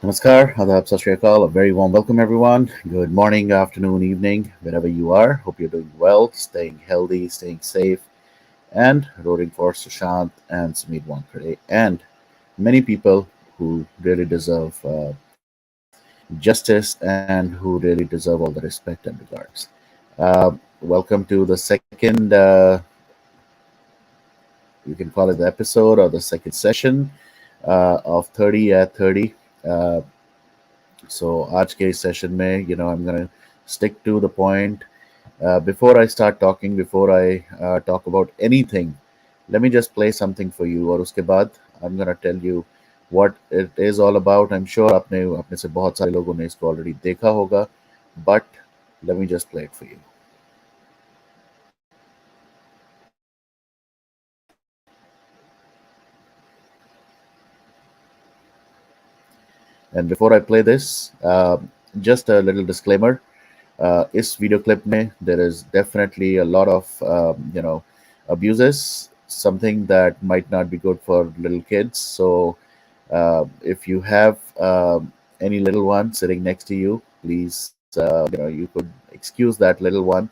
Namaskar, Adab, Sat Shri Akal. A very warm welcome, everyone. Good morning, afternoon, evening, wherever you are. Hope you're doing well, staying healthy, staying safe, and rooting for Sushant and Sumit Wankhede and many people who really deserve justice and who really deserve all the respect and regards. Welcome to the second, you can call it the episode or the second session of 30 at 30. Uh, So आज के इस session में I'm gonna stick to the point. Before I start talking, before I talk about anything, let me just play something for you. और उसके बाद I'm gonna tell you what it is all about. I'm sure आपने अपने से बहुत सारे लोगों ने इसको already देखा होगा, but let me just play it for you. And before I play this, just a little disclaimer. इस वीडियो क्लिप में there is definitely a lot of abuses, something that might not be good for little kids. So if you have any little one sitting next to you, please you could excuse that little one,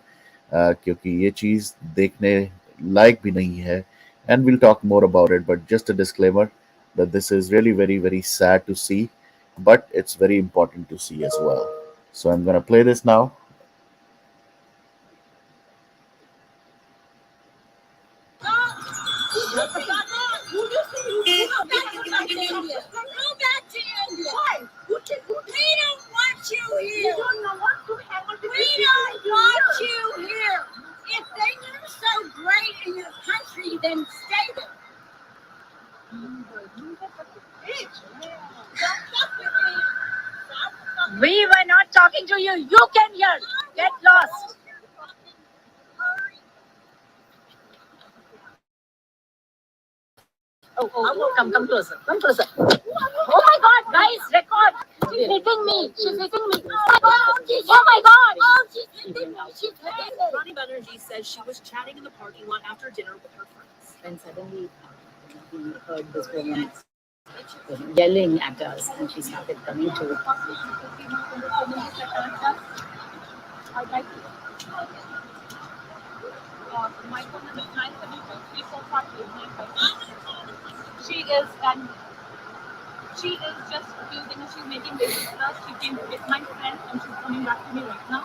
क्योंकि ये चीज़ देखने लायक भी नहीं है. And we'll talk more about it, but just a disclaimer that this is really very very sad to see, but it's very important to see as well. So I'm gonna play this now. We were not talking to you. You came here. Get lost. Come closer. Come closer. Oh my God, guys, record. She's hitting me. She's hitting me. Oh my God. Oh, she's hitting me. She's hitting me. Ronnie Banerjee says she was chatting in the parking lot after dinner with her friends. And suddenly we heard this woman yelling at us, and she started coming to My phone number is 972-345-8956. She is and she is just abusing us. She's making videos with us. She came with my friend and she's coming back to me right now.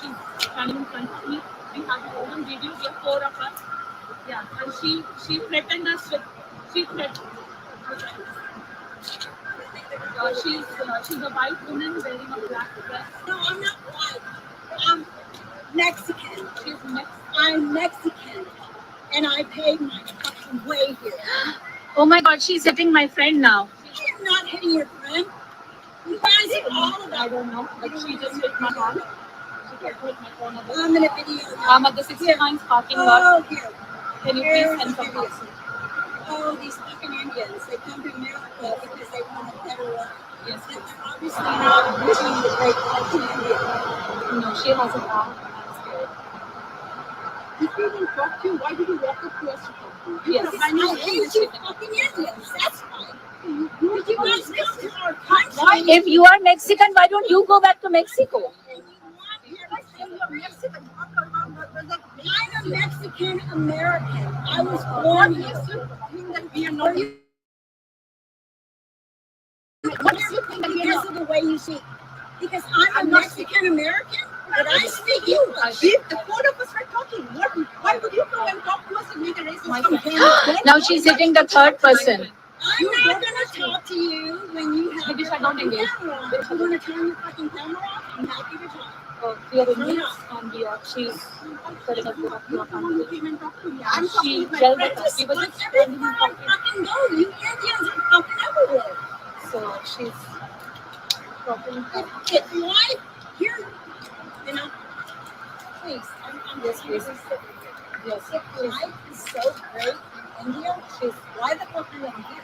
She's standing in front of me. We have the whole video. We have 4 of us. Yeah, and she threatened us with she's a white woman wearing a black dress. No, I'm not white. I'm Mexican. She's Mexican. I'm Mexican, and I paid my fucking way here. Oh my God, she's hitting my friend now. I'm not hitting your friend. You guys are all about. I don't know, but she just hit my car. She just hit my phone. I'm in a video. I'm at the 69 parking lot. Oh, here. Can you Here's please send the some video. us? Oh, these fucking Indians. They come to America because they want a better life. Yes. They're obviously not wishing the great life to India. No, she has a car. I'm scared. If you didn't talk to you, why did you walk up to us to talk to you? Yes. I know hate you fucking Indians. That's fine. Did you guys come to our country? If you are Mexican, why don't you go back to Mexico? I'm a Mexican American. I was born here. Because of the way you speak. Because I'm a Mexican American, but I speak English. If the 4 of us were talking, why would you come and talk to us and make a racist? Now she's hitting the third person. I'm not going to talk to you when you have Maybe your I don't engage. camera on. If you want to turn your fucking camera off, I'm happy to talk. We are Indians and we are, she's telling us to talk to our family. I'm She talking to yelled my at us. friends. We were But just every standing in time I parking. fucking go, you Indians are fucking everywhere. So she's talking. If life here, you know, please, I'm Yes, please. Yes. If life is so great in India, why the fuck are you here?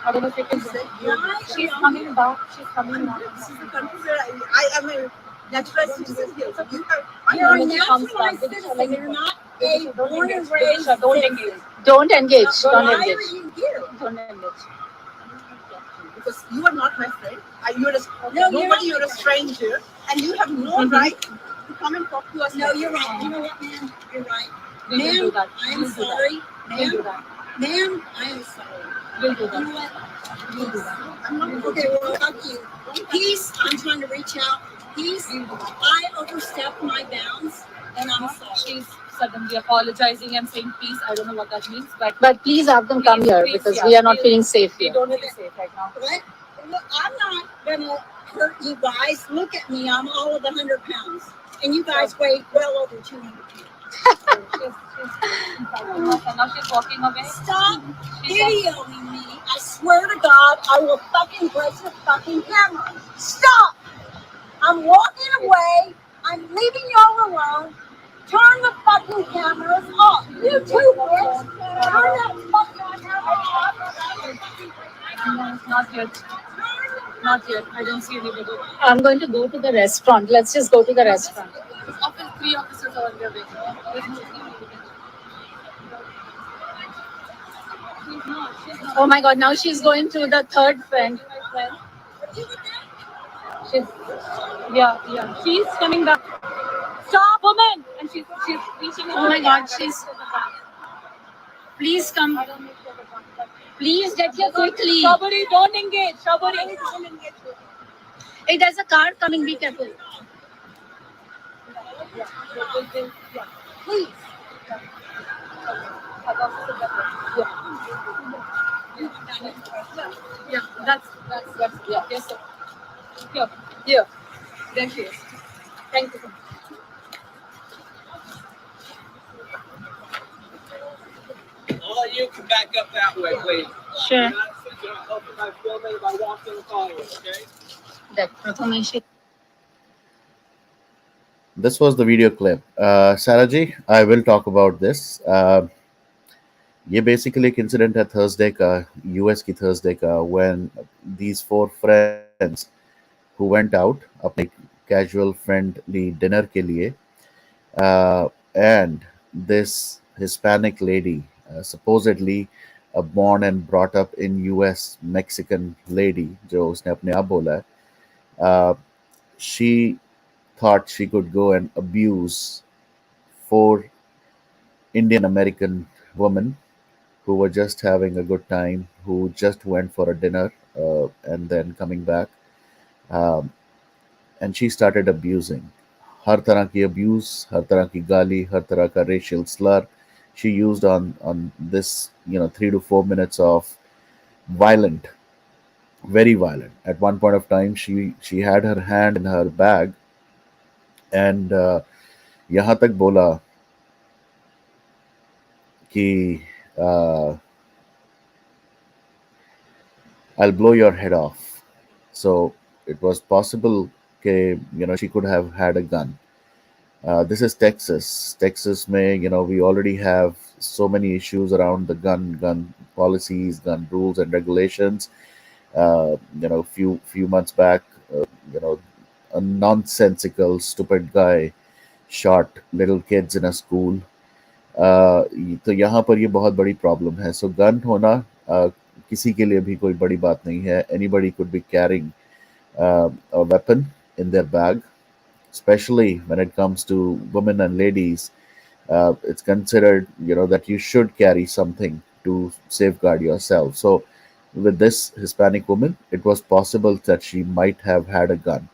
I don't know if you can say. Why? She's coming back. She's coming back. This is the country where I am a natural citizen here. So you have, You're a when she comes naturalized back, citizen. You're not a born and raised Don't citizen. engage. Don't engage. So Don't why engage. are you here? Don't engage. If because you are not my friend. You're a No, nobody. you're You're a stranger, and you have no right to come and talk to us. No, like you're this. right. You know what, ma'am? You're right. We will do Ma'am, that. I am We'll do that. sorry. We'll do Ma'am, that. ma'am, I am sorry. We'll do You know that. what? We'll do that. I'm not Okay, well, fuck you. Peace, I'm trying to reach out. Peace, I overstepped my bounds, and I'm sorry. She's suddenly apologizing and saying peace. I don't know what that means, but But please have them come please, here please, because yeah, we are not please. feeling safe We here. don't feel safe right now. What? Look, I'm not gonna hurt you guys. Look at me, I'm all of 100 pounds. And you guys weigh well over 200 pounds. She's insulting us and now she's walking away. Stop She's just, videoing me. I swear to God, I will fucking break the fucking camera. Stop! I'm walking away. I'm leaving y'all alone. Turn the fucking cameras off. You too, bitch. Turn that fucking camera off. not yet. Not yet. I don't see anybody. I'm going to go to the restaurant. Let's just go to the restaurant. Three officers are on their way. There's no She's not. She's not. Oh my God! Now she's going to the third friend. She's yeah. She's coming back. Stop, woman! And she's reaching. Oh my God! Please come. Please get here quickly. Shabari, don't engage. Shabari, don't engage. Hey, there's a car coming. Be careful. Please. Yeah, that's yeah. Yes, sir. Here, here. There she is. Thank you. All of you can back up that way, please. Sure. You're not helping my filming by walking the followers, okay? That Pratham. This was the video clip. Sarah ji, I will talk about this. ये basically एक incident है Thursday का, US की Thursday का, when these four friends who went out अपने casual friendly dinner के लिए, and this Hispanic lady, supposedly a born and brought up in US Mexican lady, जो उसने अपने आप बोला है, she thought she could go and abuse four Indian American women who were just having a good time, who just went for a dinner and then coming back. Um, and she started abusing. हर तरह की abuse, हर तरह की गाली, हर तरह का racial slur she used on this, 3 to 4 minutes of violent, very violent. At one point of time, she had her hand in her bag and यहाँ तक बोला कि uh, I'll blow your head off. So it was possible that she could have had a gun. This is Texas. Texas may, we already have so many issues around the gun policies, gun rules and regulations. Few months back, you know, a nonsensical, stupid guy shot little kids in a school. तो यहाँ पर ये बहुत बड़ी problem है. सो gun होना किसी के लिए भी कोई बड़ी बात नहीं है. Anybody could be carrying a weapon in their bag, especially when it comes to women and ladies. It's considered, that you should carry something to safeguard yourself. So with this Hispanic woman, it was possible that she might have had a gun.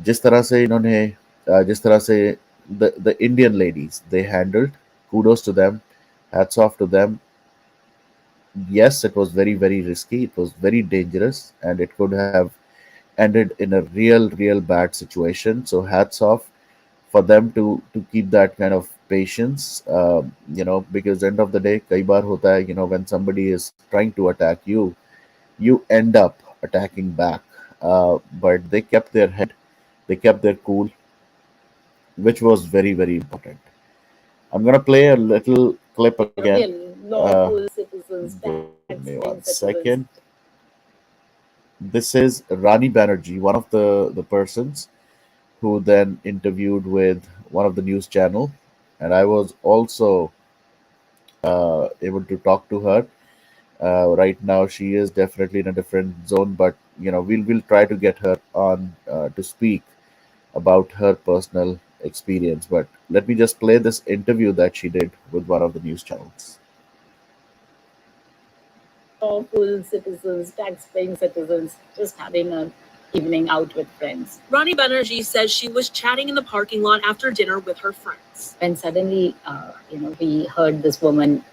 जिस तरह से इन्होंने जिस तरह से the Indian ladies they handled, kudos to them, hats off to them. Yes, it was very, very risky, it was very dangerous, and it could have ended in a real bad situation. So hats off for them to keep that kind of patience, because end of the day कई बार होता है, when somebody is trying to attack you, you end up attacking back. But they kept their head, they kept their cool, which was very, very important. I'm gonna play a little clip again. Lawful citizens, Give me one citizens. second. This is Rani Banerjee, one of the persons who then interviewed with one of the news channel, and I was also able to talk to her. Right now, she is definitely in a different zone, but we'll try to get her on to speak about her personal experience. But let me just play this interview that she did with one of the news channels. Lawful citizens, tax-paying citizens, just having an evening out with friends. Rani Banerjee says she was chatting in the parking lot after dinner with her friends. When suddenly, we heard this woman,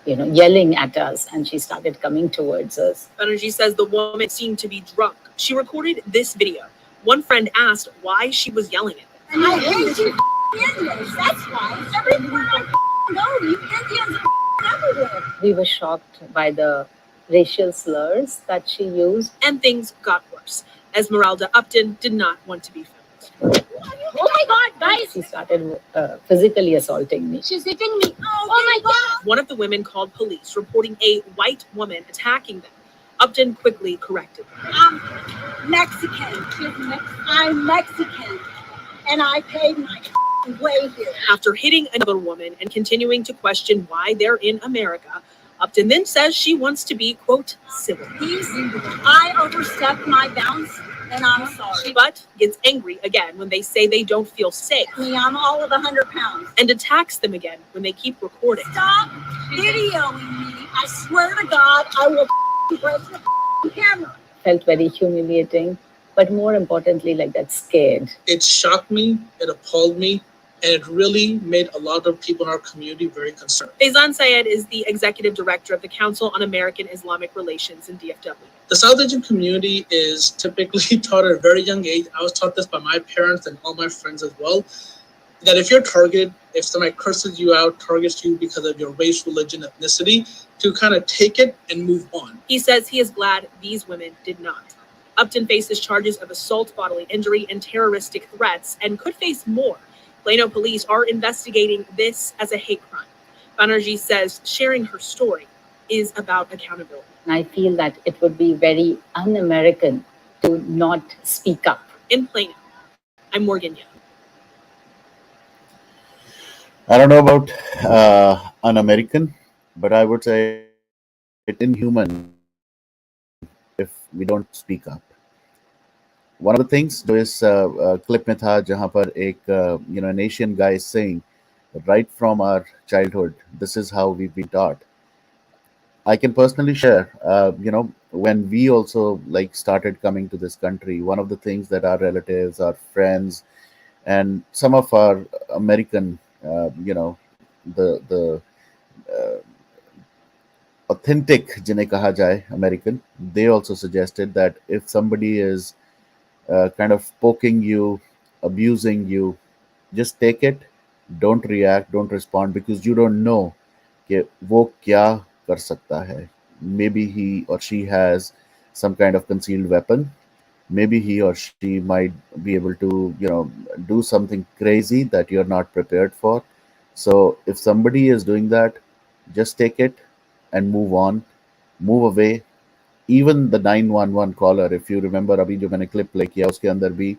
yelling at us, and she started coming towards us. Banerjee says the woman seemed to be drunk. She recorded this video. One friend asked why she was yelling at them. And I hate you Indians. That's why. Everywhere I go, you Indians are everywhere. We were shocked by the racial slurs that she used. And things got worse. Esmeralda Upton did not want to be filmed. Oh my God, guys! She started physically assaulting me. She's hitting me. Oh my God. One of the women called police, reporting a white woman attacking them. Upton quickly corrected them. I'm Mexican. I'm Mexican. And I paid my way here. After hitting another woman and continuing to question why they're in America, Upton then says she wants to be, quote, civil. I overstepped my bounds, and I'm sorry. But gets angry again when they say they don't feel safe, I'm all of 100 pounds. and attacks them again when they keep recording. Stop videoing me. I swear to God, I will break the camera. Felt very humiliating, but more importantly, like that, scared. It shocked me, it appalled me, and it really made a lot of people in our community very concerned. Faizan Syed is the executive director of the Council on American Islamic Relations in DFW. The South Asian community is typically taught at a very young age. I was taught this by my parents and all my friends as well, that if you're targeted, if somebody curses you out, targets you because of your race, religion, ethnicity, to kind of take it and move on. He says he is glad these women did not. Upton faces charges of assault, bodily injury, and terroristic threats, and could face more. Plano police are investigating this as a hate crime. Banerjee says sharing her story is about accountability. And I feel that it would be very un-American to not speak up. In Plano, I'm Morgan Young. I don't know about un-American, but I would say it's inhuman if we don't speak up. One of the things जो इस clip में था जहाँ पर एक an Asian guy is saying right from our childhood, this is how we've been taught. I can personally share, when we also like started coming to this country, one of the things that our relatives, our friends, and some of our American, the authentic जिन्हें कहा जाए American, they also suggested that if somebody is kind of poking you, abusing you, just take it, don't react, don't respond, because you don't know कि वो क्या कर सकता है. Maybe he or she has some kind of concealed weapon. Maybe he or she might be able to, do something crazy that you're not prepared for. So if somebody is doing that, just take it and move on, move away. Even the 911 caller, if you remember, अभी जो मैंने clip play किया उसके अंदर भी,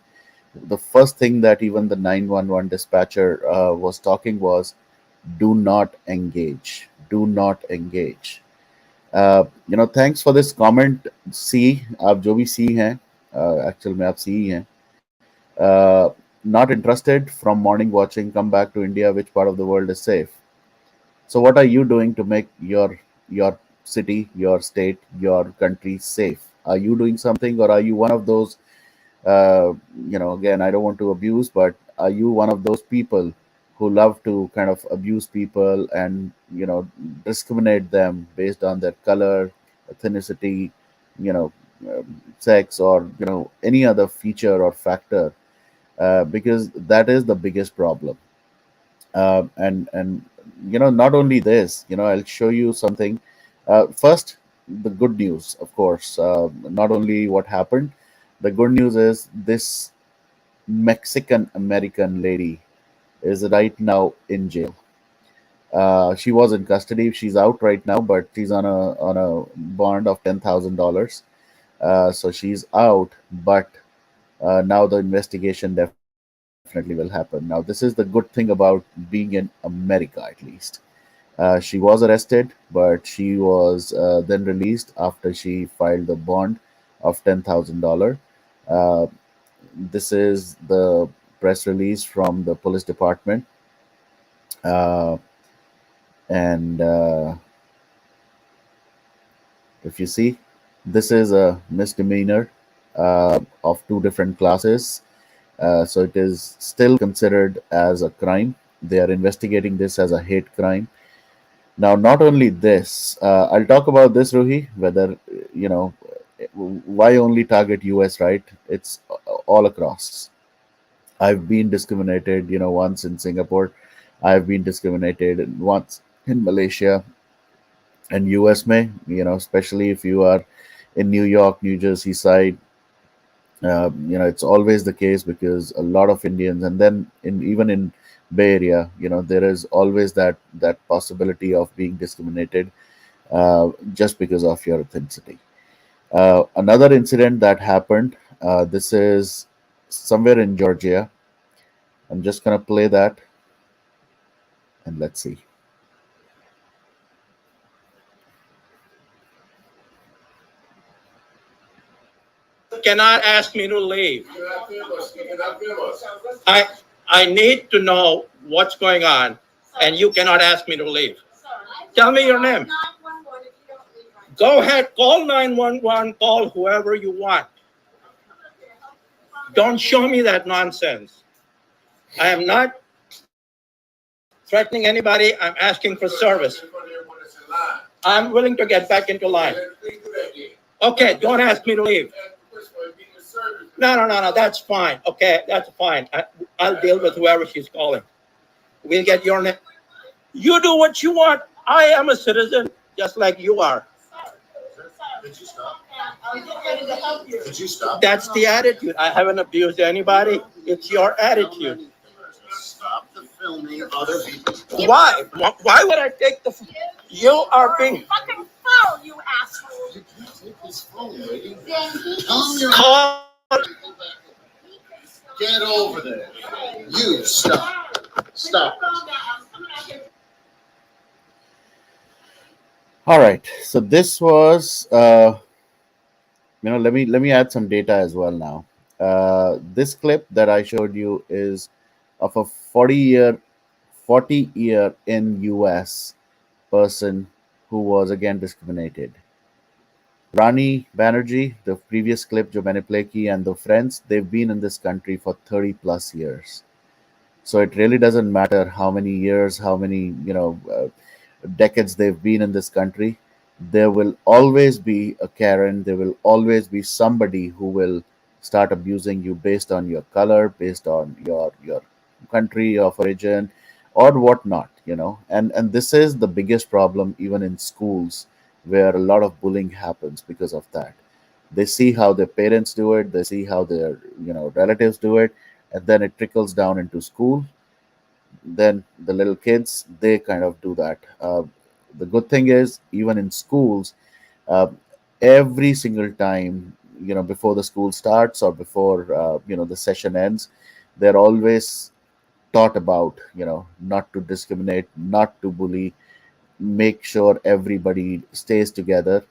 the first thing that even the 911 dispatcher was talking was, do not engage. Do not engage. Thanks for this comment. C, आप जो भी C हैं, actual में आप C ही हैं. Not interested, from morning watching, come back to India. Which part of the world is safe? So what are you doing to make your city, your state, your country safe? Are you doing something, or are you one of those? Again, I don't want to abuse, but are you one of those people who love to kind of abuse people and discriminate them based on their color, ethnicity, sex, or any other feature or factor? Because that is the biggest problem. And not only this, I'll show you something. First, the good news, of course. Not only what happened, the good news is this Mexican American lady is right now in jail. She was in custody. She's out right now, but she's on a bond of $10,000. So she's out, but now the investigation definitely will happen. Now, this is the good thing about being in America, at least. She was arrested, but she was then released after she filed a bond of $10,000. Uh, this is the press release from the police department. Uh, and If you see, this is a misdemeanor of two different classes. So it is still considered as a crime. They are investigating this as a hate crime. Now, not only this, I'll talk about this, Ruhi, whether, you know, why only target US, right? It's all across. I've been discriminated, once in Singapore. I've been discriminated once in Malaysia and US may, especially if you are in New York, New Jersey side. It's always the case because a lot of Indians, and then even in Bay Area, there is always that possibility of being discriminated just because of your ethnicity. Another incident that happened. This is somewhere in Georgia. I'm just gonna play that and let's see. Cannot ask me to leave. I I need to know what's going on, and you cannot ask me to leave. Tell me your name. Go ahead, call 911, call whoever you want. Don't show me that nonsense. I am not threatening anybody. I'm asking for service. I'm willing to get back into line. Okay, don't ask me to leave. No, no, no, no, that's fine. Okay, that's fine. I'll deal with whoever she's calling. We'll get your name. You do what you want. I am a citizen just like you are. Did you stop? Did you stop? That's the attitude. I haven't abused anybody. It's your attitude. Stop the filming other people. Why? Why would I take the? You are being Fucking phone, you asshole. You can't take his phone, lady. Then he Tell him you're called. Get over there. You stop. Stop. All right. So this was, let me add some data as well now. This clip that I showed you is of a 40-year in US person who was again discriminated. Rani Banerjee, the previous clip जो मैंने play की, and the friends, they've been in this country for 30 plus years. So it really doesn't matter how many years, how many, decades they've been in this country. There will always be a Karen. There will always be somebody who will start abusing you based on your color, based on your country of origin, or whatnot. And this is the biggest problem even in schools, where a lot of bullying happens because of that. They see how their parents do it, they see how their relatives do it, and then it trickles down into school. Then the little kids, they kind of do that. The good thing is, even in schools, uh, every single time, before the school starts or before the session ends, they're always taught about, not to discriminate, not to bully, make sure everybody stays together.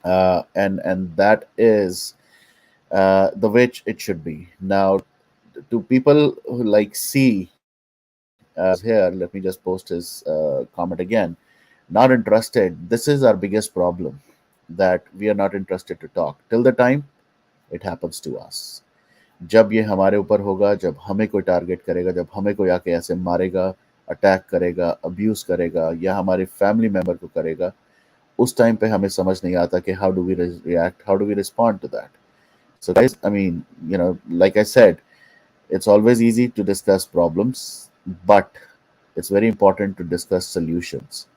And that is the way it should be. Now, to people who like see, who's here, let me just post his comment again. Not interested. This is our biggest problem, that we are not interested to talk till the time it happens to us. जब ये हमारे ऊपर होगा, जब हमें कोई target करेगा, जब हमें कोई आके ऐसे मारेगा, अटैक करेगा, अब्यूज करेगा, या हमारे फैमिली मेंबर को करेगा, उस टाइम पे हमें समझ नहीं आता कि how do we react, how do we respond to that. So guys, I mean, like I said, it's always easy to discuss problems, but it's very important to discuss solutions.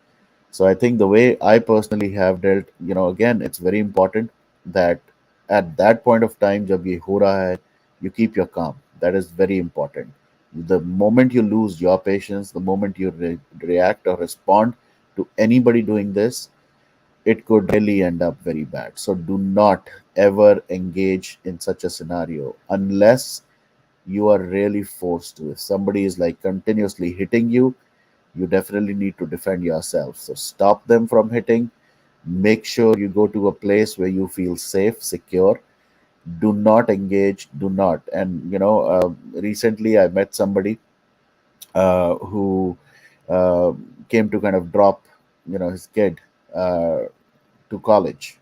So I think the way I personally have dealt, again, it's very important that at that point of time, jab ye ho raha hai, you keep your calm. That is very important. The moment you lose your patience, the moment you react or respond to anybody doing this, it could really end up very bad. So do not ever engage in such a scenario unless you are really forced to. If somebody is like continuously hitting you, you definitely need to defend yourself. So stop them from hitting. Make sure you go to a place where you feel safe, secure. Do not engage. Do not. And recently I met somebody who uh, came to kind of drop, his kid uh, to college.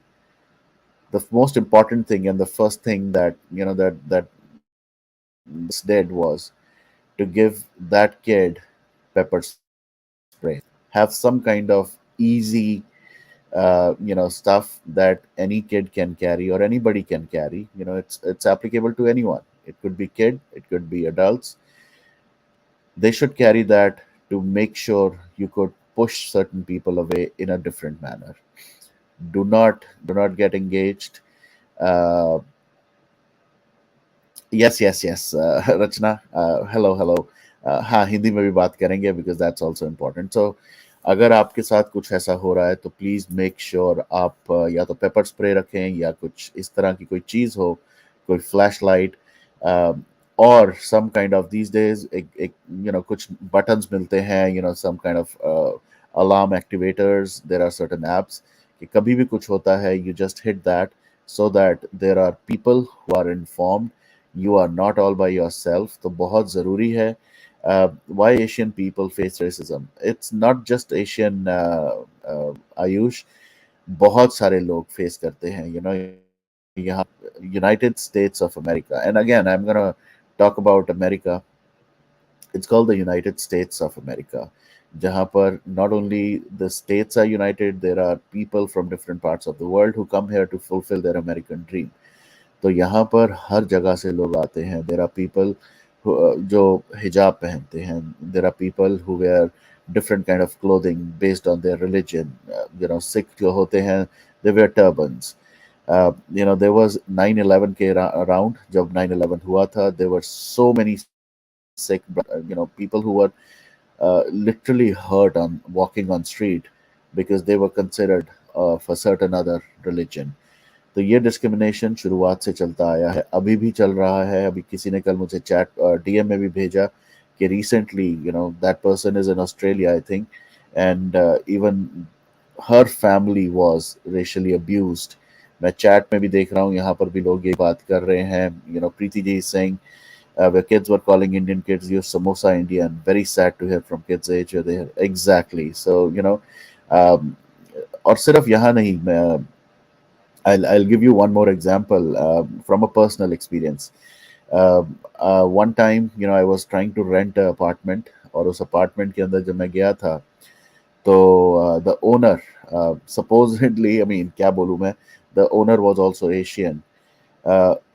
The most important thing and the first thing that that this did was to give that kid pepper spray. Have some kind of easy stuff that any kid can carry or anybody can carry. It's applicable to anyone. It could be kid, it could be adults. They should carry that to make sure you could push certain people away in a different manner. Do not get engaged. uh, yes yes yes Rachna, hello hello. हाँ, हिंदी में भी बात करेंगे because that's also important. So अगर आपके साथ कुछ ऐसा हो रहा है तो प्लीज़ मेक श्योर आप या तो पेपर स्प्रे रखें या कुछ इस तरह की कोई चीज़ हो, कोई फ्लैश लाइट और some kind of these days एक एक कुछ बटन्स मिलते हैं, some kind of alarm activators. There are certain apps कि कभी भी कुछ होता है you just hit that so that there are people who are informed. You are not all by yourself. तो बहुत ज़रूरी है. Why Asian people face racism? It's not just Asian, Ayush. बहुत सारे लोग फेस करते हैं, यहाँ United States of America. And again, I'm gonna talk about America. It's called the United States of America, जहाँ पर not only the states are united, there are people from different parts of the world who come here to fulfill their American dream. तो यहाँ पर हर जगह से लोग आते हैं. देर आर पीपल जो हिजाब पहनते हैं. There are people who wear different kind of clothing based on their religion. Sikh जो होते हैं, they wear turbans. There was 9/11 के अराउंड, जब 9/11 हुआ था, there were so many sick, people who were literally hurt on walking on street because they were considered of a certain other religion. तो ये discrimination शुरुआत से चलता आया है, अभी भी चल रहा है. अभी किसी ने कल मुझे चैट डीएम में भी भेजा कि recently that person is in Australia I think, and even her family was racially abused. मैं चैट में भी देख रहा हूँ, यहाँ पर भी लोग ये बात कर रहे हैं. Preeti ji Singh, where kids were calling Indian kids you samosa Indian. Very sad to hear from kids age where they exactly. So um, और सिर्फ यहाँ नहीं, मैं I'll give you one more example from a personal experience. One time, I was trying to rent an apartment, और उस apartment के अंदर जब मैं गया था तो the owner, supposedly, I mean, क्या बोलूँ मैं, the owner was also Asian.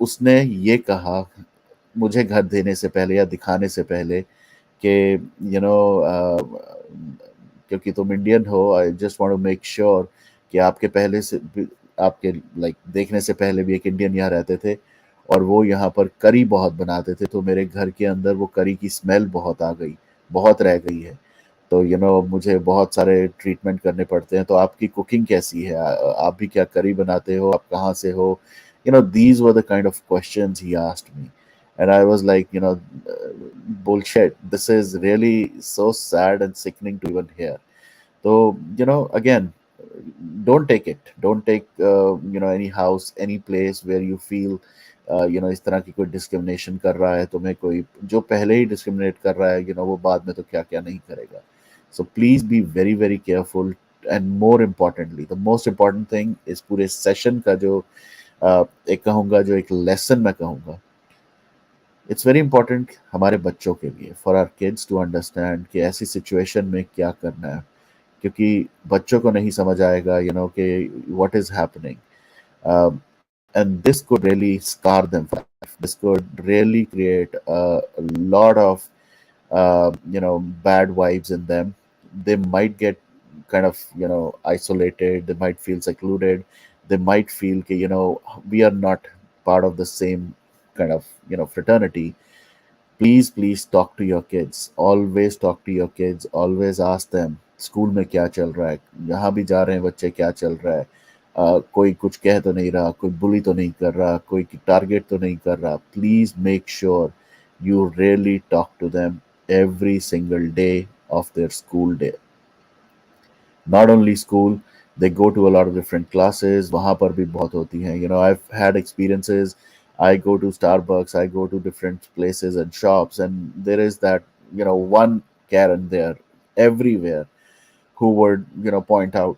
उसने ये कहा मुझे घर देने से पहले या दिखाने से पहले कि क्योंकि तुम इंडियन हो, I just want to make sure कि आपके पहले से आपके लाइक देखने से पहले भी एक इंडियन यहाँ रहते थे और वो यहाँ पर करी बहुत बनाते थे, तो मेरे घर के अंदर वो करी की स्मेल बहुत आ गई, बहुत रह गई है. तो मुझे बहुत सारे ट्रीटमेंट करने पड़ते हैं. तो आपकी कुकिंग कैसी है, आप भी क्या करी बनाते हो, आप कहाँ से हो? These were the kind of questions he asked me. And I was like, bullshit. This is really so sad and sickening to even hear. So, again, don't take it. Don't take, any house, any place where you feel, इस तरह की कोई discrimination कर रहा है तुम्हें, कोई जो पहले ही डिस्क्रिमिनेट कर रहा है, वो बाद में तो क्या क्या नहीं करेगा. So please be very, very careful. And more importantly, the most important thing is पूरे सेशन का जो एक कहूँगा, जो एक लेसन मैं कहूँगा, इट्स वेरी इंपॉर्टेंट हमारे बच्चों के लिए, for our kids to understand कि ऐसी सिचुएशन में क्या करना है, क्योंकि बच्चों को नहीं समझ आएगा कि what is happening. And this could really scar them for life. This could really create a lot of bad vibes in them. They might get kind of isolated. They might feel secluded. They might feel that we are not part of the same kind of fraternity. Please talk to your kids. Always talk to your kids. Always ask them school में क्या चल रहा है, जहाँ भी जा रहे हैं बच्चे क्या चल रहा है. कोई कुछ कह तो नहीं रहा, कोई बुली तो नहीं कर रहा, कोई टारगेट तो नहीं कर रहा. Please make sure you really talk to them every single day of their school day. Not only school, they go to a lot of different classes. वहाँ पर भी बहुत होती हैं. I've had experiences. I go to Starbucks, I go to different places and shops, and there is that, one Karen there everywhere who would, point out,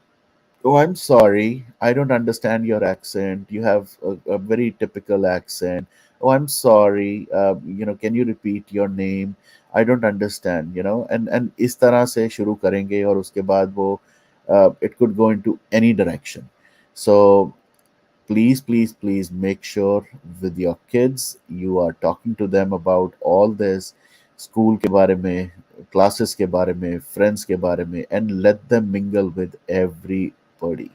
"Oh, I'm sorry. I don't understand your accent. You have a very typical accent. Oh, I'm sorry. Can you repeat your name? I don't understand." And इस तरह से शुरू करेंगे और उसके बाद वो it could go into any direction. So please, please, please make sure with your kids you are talking to them about all this, school के बारे में, classes के बारे में, friends के बारे में, and let them mingle with everybody.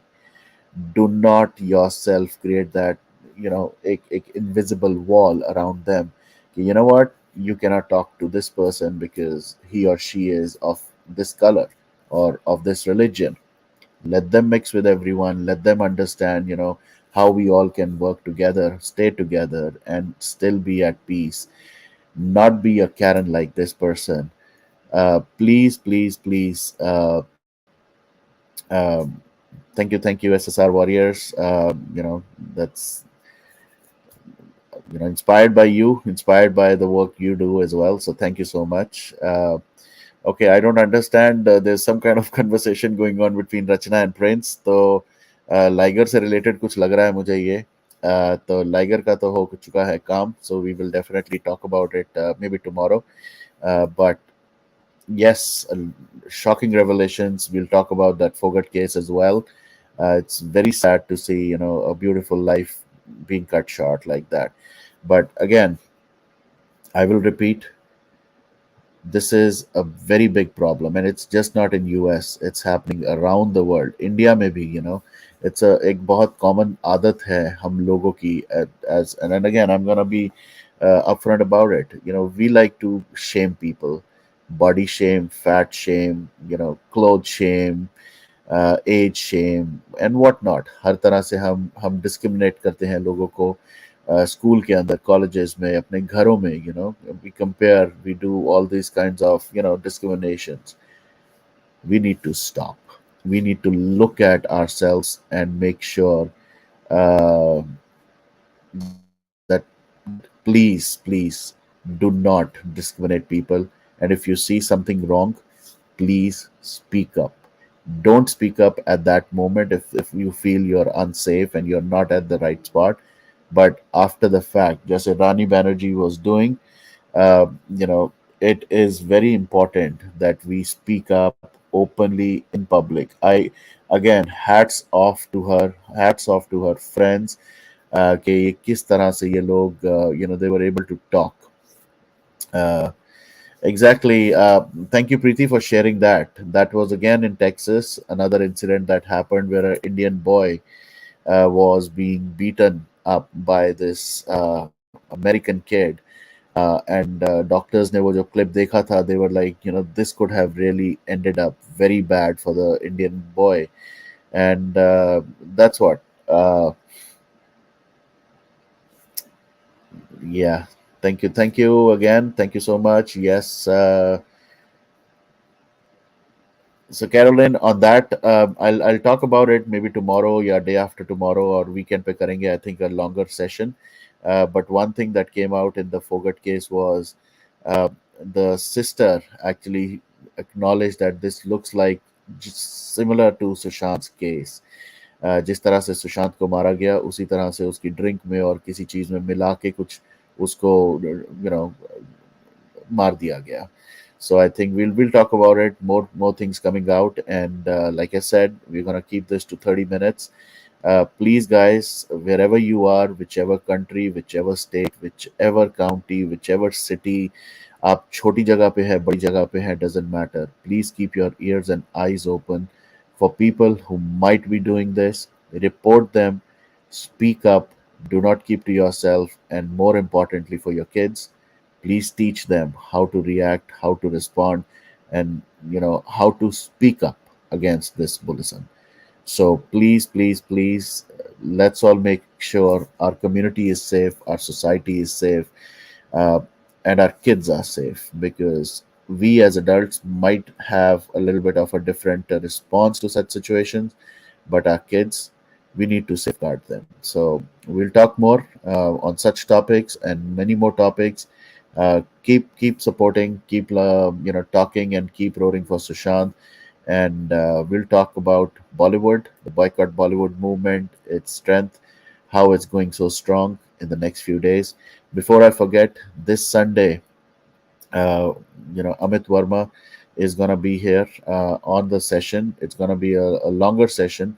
Do not yourself create that, a invisible wall around them. You know what, you cannot talk to this person because he or she is of this color or of this religion. Let them mix with everyone, let them understand, how we all can work together, stay together, and still be at peace. Not be a Karen like this person. Please, please, please. Um, thank you, SSR Warriors. That's, inspired by you, inspired by the work you do as well. So thank you so much. Okay, I don't understand. There's some kind of conversation going on between Rachna and Prince. तो liger से related कुछ लग रहा है मुझे ये. तो liger का तो हो चुका है काम. So we will definitely talk about it maybe tomorrow. But yes, shocking revelations. We'll talk about that Fogart case as well. It's very sad to see, a beautiful life being cut short like that. But again, I will repeat, this is a very big problem, and it's just not in US, it's happening around the world. India में भी, it's a एक बहुत common आदत है हम लोगों की, as and then again I'm gonna be upfront about it. We like to shame people, body shame, fat shame, clothes shame, age shame and what not. हर तरह से हम डिस्क्रिमिनेट करते हैं लोगों को, स्कूल के अंदर, कॉलेजेस में, अपने घरों में. We compare, we do all this kinds of discriminations. We need to stop. We need to look at ourselves and make sure uh, that please do not discriminate people. And if you see something wrong, please speak up. Don't speak up at that moment if you feel you're unsafe and you're not at the right spot. But after the fact, just as Rani Banerjee was doing, uh, you know, it is very important that we speak up openly in public. Again, hats off to her friends, कि ये किस तरह से ये लोग, they were able to talk. Uh, Exactly. Thank you, Preeti, for sharing that. That was again in Texas, another incident that happened where an Indian boy was being beaten up by this American kid. And doctors ने वो जो clip देखा था, they were like, this could have really ended up very bad for the Indian boy. And that's what. Yeah. Thank you. Thank you again. Thank you so much. Yes. So Carolyn, on that, I'll talk about it maybe tomorrow, yeah, day after tomorrow, or weekend pe karenge. I think a longer session. But one thing that came out in the Fogart case was uh, the sister actually acknowledged that this looks like just similar to Sushant's case. जिस तरह से सुशांत को मारा गया, उसी तरह से उसकी ड्रिंक में और किसी चीज में मिला के कुछ उसको मार दिया गया. So I think we'll talk about it. More things coming out, and like I said, we're gonna keep this to 30 minutes. Please, guys, wherever you are, whichever country, whichever state, whichever county, whichever city, आप छोटी जगह पे है, बड़ी जगह पे है, doesn't matter. Please keep your ears and eyes open for people who might be doing this. Report them, speak up, do not keep to yourself, and more importantly, for your kids, please teach them how to react, how to respond, and how to speak up against this bullism. So please, let's all make sure our community is safe, our society is safe, uh, and our kids are safe, because we as adults might have a little bit of a different response to such situations, but our kids, we need to safeguard them. So we'll talk more on such topics and many more topics. Keep supporting, keep talking, and keep roaring for Sushant. And we'll talk about Bollywood, the boycott Bollywood movement, its strength, how it's going so strong in the next few days. Before I forget, this Sunday, uh, Amit Verma is going to be here on the session. It's going to be a longer session,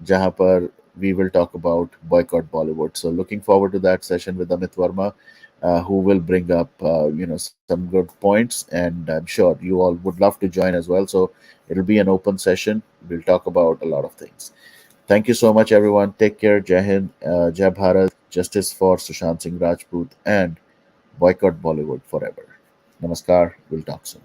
jahan par we will talk about boycott Bollywood. So looking forward to that session with Amit Verma, who will bring up some good points, and I'm sure you all would love to join as well. So it'll be an open session. We'll talk about a lot of things. Thank you so much, everyone. Take care. Jai Hind, Jai Bharat, justice for Sushant Singh Rajput, and boycott Bollywood forever. Namaskar. We'll talk soon.